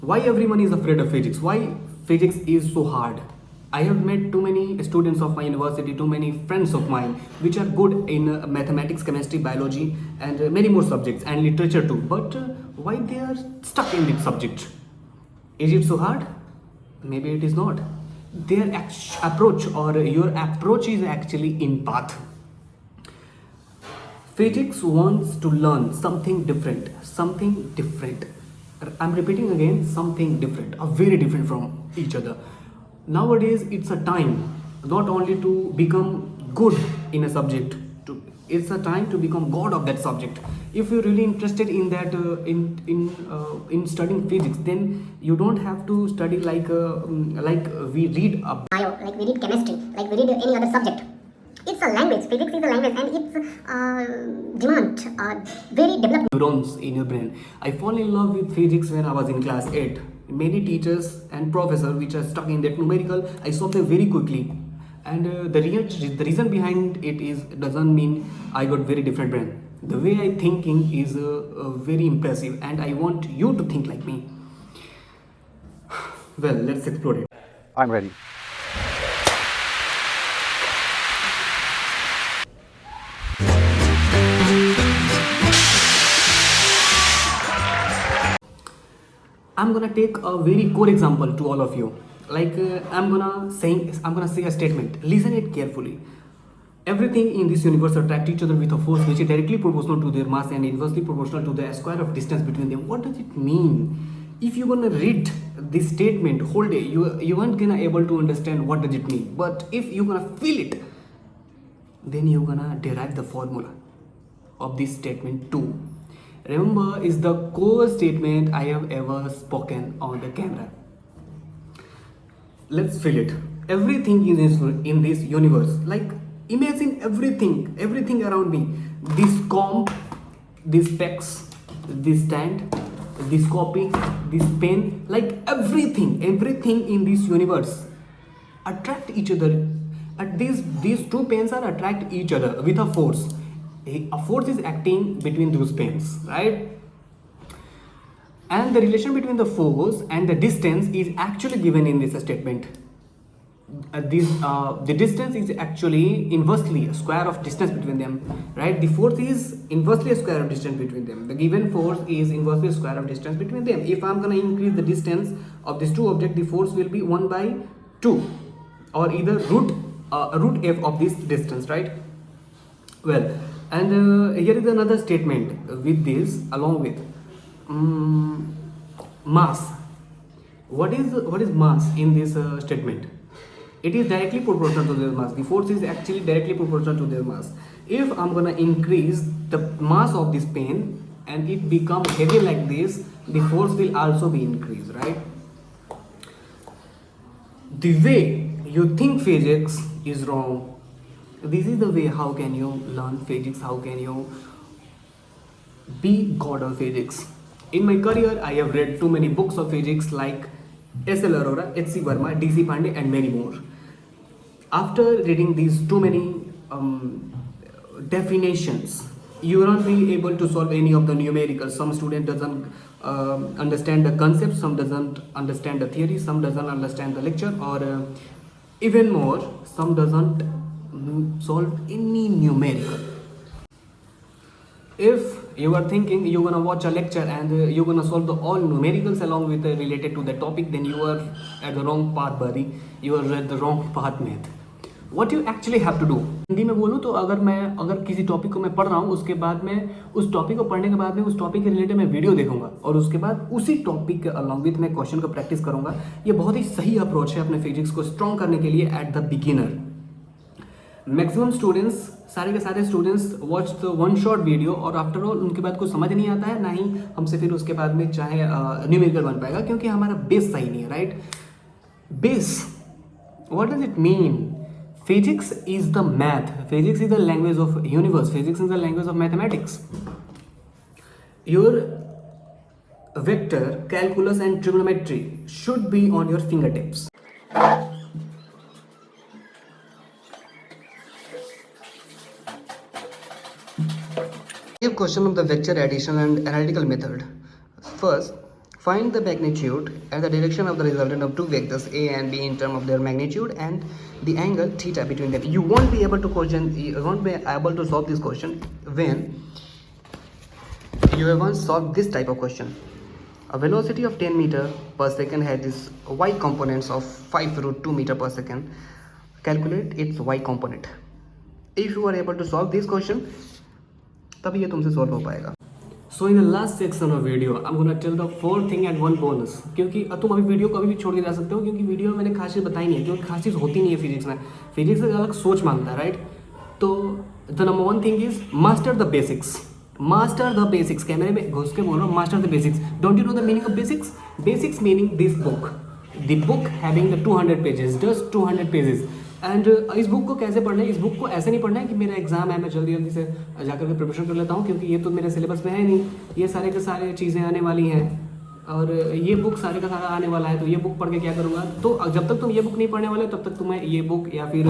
Why everyone is afraid of physics? Why physics is so hard? I have met too many students of my university, too many friends of mine, which are good in mathematics, chemistry, biology, and many more subjects, and literature too. But why they are stuck in this subject? Is it so hard? Maybe it is not. Their approach or your approach is actually in path. Physics wants to learn something different, something different. I'm repeating again, something different, very different from each other. Nowadays, it's a time not only to become good in a subject, it's a time to become god of that subject. If you're really interested in that, in studying physics, then you don't have to study like we read a bio, like we read chemistry, like we read any other subject. It's a language. Physics is a language, and it's demand very developed neurons in your brain. I fall in love with physics when I was in class 8. Many teachers and professors which are stuck in that numerical, I solved them very quickly. And the reason behind it is doesn't mean I got very different brain. The way I thinking is very impressive, and I want you to think like me. Well, let's explore it. I'm ready. I'm gonna take a very core example to all of you. Like I'm gonna say a statement. Listen it carefully. Everything in this universe attract each other with a force which is directly proportional to their mass and inversely proportional to the square of distance between them. What does it mean? If you're gonna read this statement whole day, you aren't gonna able to understand what does it mean. But if you're gonna feel it, then you're gonna derive the formula of this statement too. Remember, is the core statement I have ever spoken on the camera. Let's feel it. Everything in this universe, like imagine everything around me. This comb, these specs, this stand, this copy, this pen, like everything in this universe attract each other. At these two pens are attract each other with a force. A force is acting between those pens, right? And the relation between the force and the distance is actually given in this statement. The distance is actually inversely a square of distance between them, right? The force is inversely a square of distance between them. The given force is inversely a square of distance between them. If I'm going to increase the distance of these two objects, the force will be 1 by 2 or either root f of this distance, right? Well, and here is another statement with this along with mass. What is mass in this statement? It is directly proportional to their mass. The force is actually directly proportional to their mass. If I'm gonna increase the mass of this pen and it become heavy like this, the force will also be increased, right? The way you think physics is wrong. This is the way how can you learn physics, how can you be god of physics. In my career, I have read too many books of physics like S.L. Arora, H.C. Verma, D.C. Pandey and many more. After reading these too many definitions, you will not be able to solve any of the numericals. Some student doesn't understand the concept, some doesn't understand the theory, some doesn't understand the lecture, or even more, some doesn't solve any numerical. If you are thinking you're gonna watch a lecture and you're gonna solve all numericals along with related to the topic, then you are at the wrong path, buddy. You are at the wrong path, mate. What you actually have to do. Hindi में बोलूँ तो अगर किसी topic को मैं पढ़ रहा हूँ, उसके बाद में उस टॉपिक को पढ़ने के बाद में उस टॉपिक के रिलेटेड मैं वीडियो देखूंगा और उसके बाद उसी टॉपिक के अलॉन्ग विथ मैं क्वेश्चन को प्रैक्टिस करूंगा. ये बहुत ही सही अप्रोच है अपने फिजिक्स को स्ट्रॉन्ग करने के लिए at the beginner. Maximum students, सारे के सारे students watch the one shot video और आफ्टर ऑल उनके बाद कुछ समझ नहीं आता है, ना ही हमसे फिर उसके बाद में चाहे न्यूमेरिकल बन पाएगा, क्योंकि हमारा बेस सही नहीं है, right? Base, what does it mean? Physics is the math. Physics is the language of universe. Physics is the language of mathematics. Your vector, calculus and trigonometry should be on your fingertips. Give question of the vector addition and analytical method. First, Find the magnitude and the direction of the resultant of two vectors A and B in terms of their magnitude and the angle theta between them. You won't be able to solve this question when you have once solved this type of question. A velocity of 10 meter per second has its y components of 5 root 2 meter per second. Calculate its y component. If you are able to solve this question, तभी ये तुमसे solve हो पाएगा. So in the last section of video, I'm gonna tell the 4 thing and 1 bonus. क्योंकि तुम अभी video कभी भी छोड़ के जा सकते हो, क्योंकि वीडियो में मैंने खास चीज़ बताई नहीं है, क्योंकि खास चीज़ होती नहीं है फिजिक्स में. फिजिक्स एक अलग सोच मांगता है, राइट? तो the number 1 thing is master the basics. Master the basics. कैमरे में घुस के बोल रहा हूँ, master the basics. Don't you know the meaning of basics? Basics meaning this book. The book having the 200 pages, just 200 pages. And इस book को कैसे पढ़ना है? इस बुक को ऐसे नहीं पढ़ना है कि मेरा एग्जाम है, मैं जल्दी जल्दी से जाकर के प्रिपरेशन कर लेता हूँ, क्योंकि ये तो मेरे सिलेबस में है नहीं. ये सारे के सारे चीज़ें आने वाली हैं और ये बुक सारे का सारा आने वाला है, तो ये बुक पढ़ के क्या करूँगा? तो जब तक तुम ये बुक नहीं पढ़ने वाले तब तक तुम्हें ये बुक या फिर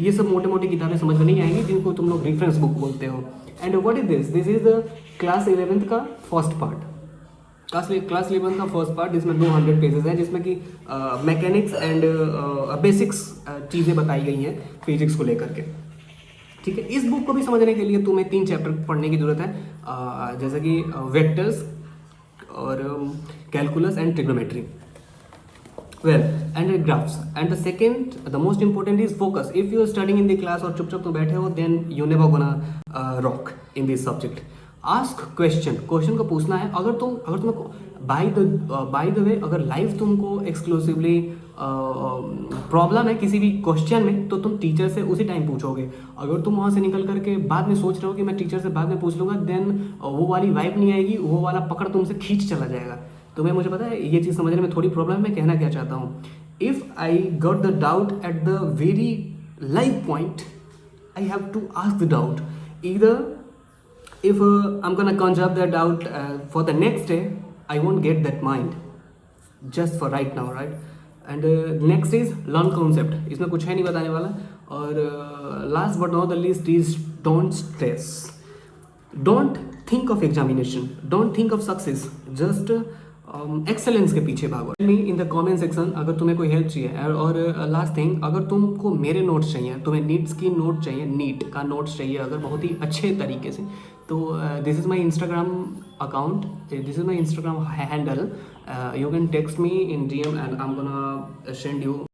ये सब मोटी मोटी किताबें समझ में नहीं आएंगी, जिनको तुम लोग रेफरेंस बुक बोलते हो. And what is this? This is the class 11th का फर्स्ट पार्ट. क्लास 11 का फर्स्ट पार्ट, जिसमें 200 पेजेस हैं, जिसमें कि मैकेनिक्स एंड बेसिक्स चीज़ें बताई गई हैं फिजिक्स को लेकर के. ठीक है, इस बुक को भी समझने के लिए तुम्हें 3 चैप्टर पढ़ने की जरूरत है, जैसे कि वेक्टर्स और calculus and trigonometry. Well, and graphs. And the second, the most important is focus. If you are studying in the class और चुपचाप तुम बैठे हो, then you never gonna rock in this subject. Ask question को पूछना है. अगर तुम्हें बाय द वे अगर लाइव तुमको एक्सक्लूसिवली प्रॉब्लम है किसी भी क्वेश्चन में, तो तुम टीचर से उसी टाइम पूछोगे. अगर तुम वहाँ से निकल करके बाद में सोच रहे हो कि मैं टीचर से बाद में पूछ लूँगा, देन वो वाली वाइब नहीं आएगी, वो वाला पकड़ तुमसे खींच चला जाएगा. तुम्हें मुझे पता है ये चीज़ समझने में थोड़ी प्रॉब्लम है. मैं कहना क्या चाहता हूँ, if I got the doubt at the very live point, I have to ask the doubt. Either if I'm gonna conjure the doubt for the next day, I won't get that mind just for right now, right? And next is learn concept. इसमें कुछ है नहीं बताने वाला. और last but not the least is don't stress. Don't think of examination. Don't think of success. Just excellence के पीछे भागो. मी इन द कमेंट सेक्शन अगर तुम्हें कोई हेल्प चाहिए. और लास्ट थिंग, अगर तुमको मेरे नोट्स चाहिए, तुम्हें नीट्स की नोट चाहिए, नीट का नोट्स चाहिए अगर बहुत ही अच्छे तरीके से, तो this is my Instagram account, this is my Instagram handle. You can text me in DM and I'm gonna send you